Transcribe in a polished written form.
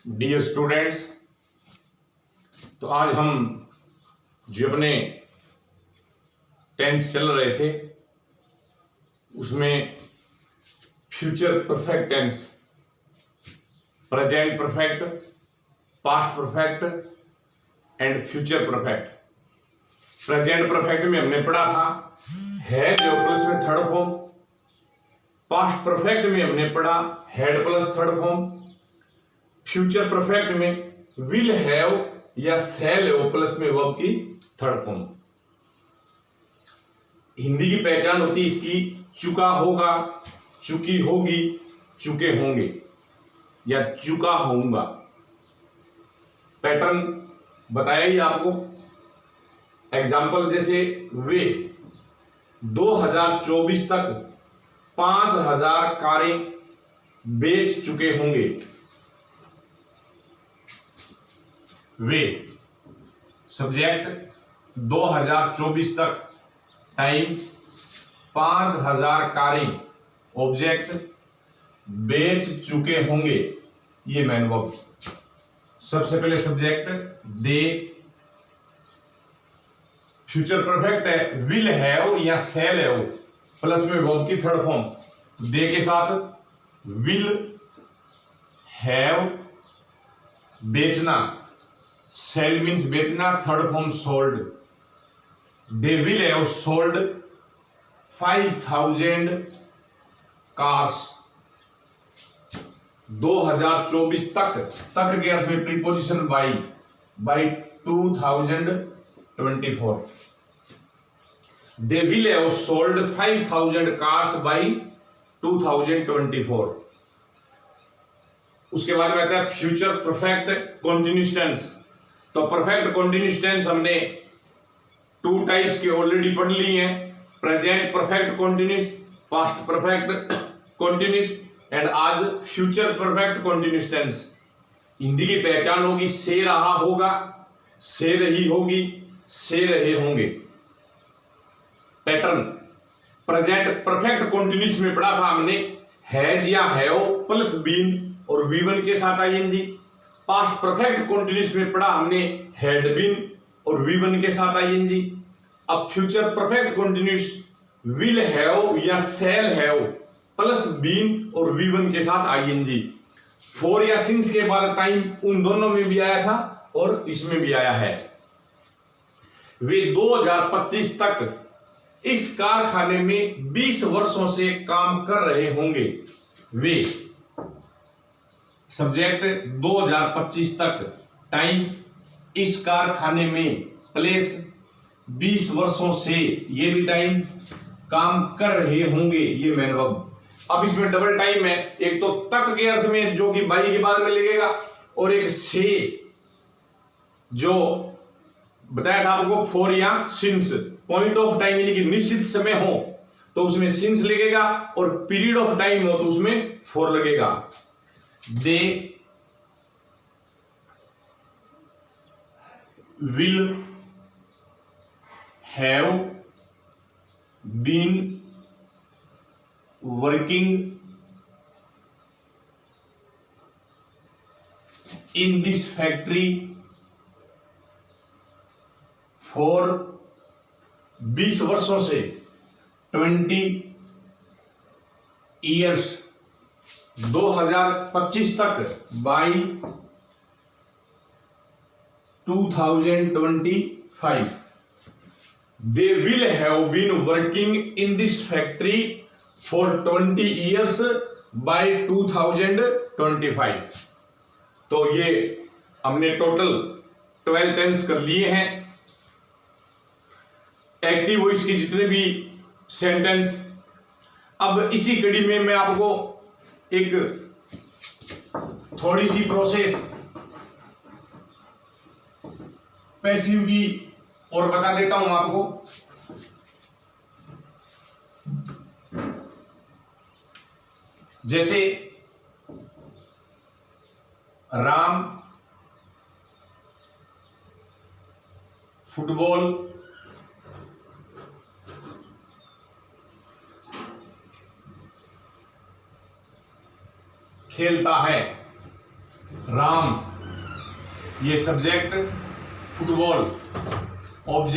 Dear students, तो आज हम जो अपने टेंस चल रहे थे उसमें future perfect tense, present perfect, past perfect and future perfect. Present perfect में हमने पढ़ा था हैड प्लस में थर्ड फॉर्म। पास्ट परफेक्ट में हमने पढ़ा had plus third form. Future perfect में विल हैव या शैल हैव प्लस में वर्ब की थर्ड फॉर्म। हिंदी की पहचान होती है इसकी चुका होगा, चुकी होगी, चुके होंगे या चुका होऊंगा। पैटर्न बताया ही आपको। एग्जाम्पल जैसे वे 2024 तक 5000 कारें बेच चुके होंगे। वे सब्जेक्ट 2024 तक, टाइम 5000 कारें, ऑब्जेक्ट बेच चुके होंगे, ये मैन वर्ब। सबसे पहले सब्जेक्ट दे। फ्यूचर परफेक्ट है विल हैव या शैल हैव प्लस में वर्ब की थर्ड फॉर्म। दे के साथ विल हैव बेचना, सेल मीन्स बेचना, third form sold. They will have sold 5000 cars. 2024 तक के अर्थ में preposition by 2024। They will have sold 5000 cars by 2024। उसके बाद में आता है फ्यूचर परफेक्ट कंटीन्यूअस टेंस। तो परफेक्ट कंटीन्यूअस टेंस हमने 2 टाइप्स के ऑलरेडी पढ़ ली हैं, present perfect continuous, past perfect continuous and आज future perfect continuous tense. Hindi की पहचान होगी से रहा होगा, से रही होगी, से रहे होंगे। पैटर्न प्रेजेंट परफेक्ट कंटीन्यूअस में पढ़ा था हमने हैज या हैव प्लस बीन और V1 के साथ आईएनजी। पास्ट परफेक्ट कंटीन्यूअस में पढ़ा हमने हैड बीन और V1 के साथ आईएनजी। अब future perfect continuous will have या शैल हैव प्लस बीन और V1 के साथ आईएनजी। फॉर या सिंस के बाद टाइम उन दोनों में भी आया था और इसमें भी आया है। वे 2025 तक इस कारखाने में 20 वर्षों से काम कर रहे होंगे। वे सब्जेक्ट 2025 तक, टाइम इस कारखाने में, प्लेस 20 वर्षों से, ये भी टाइम, काम कर रहे होंगे, ये मैन वर्ब। अब इसमें डबल टाइम है, एक तो तक के अर्थ में जो कि बाई के बाद में लगेगा और एक से जो बताया था आपको फॉर या सिंस। पॉइंट ऑफ टाइम यानी कि निश्चित समय हो तो उसमें सिंस लगेगा और पीरियड ऑफ टाइम हो तो उसमें फॉर लगेगा। They will have been working in this factory for 20 वर्षों से, 20 ईयर्स, 2025 तक, by 2025। They will have been working in this factory for 20 years by 2025। तो ये हमने टोटल 12 टेंस कर लिए हैं। एक्टिव वॉइस की जितने भी सेंटेंस। अब इसी कड़ी में मैं आपको एक थोड़ी सी प्रोसेस पैसिव की और बता देता हूं आपको। जैसे राम फुटबॉल खेलता है। राम, ये सब्जेक्ट फुटबॉल, ऑब्जेक्ट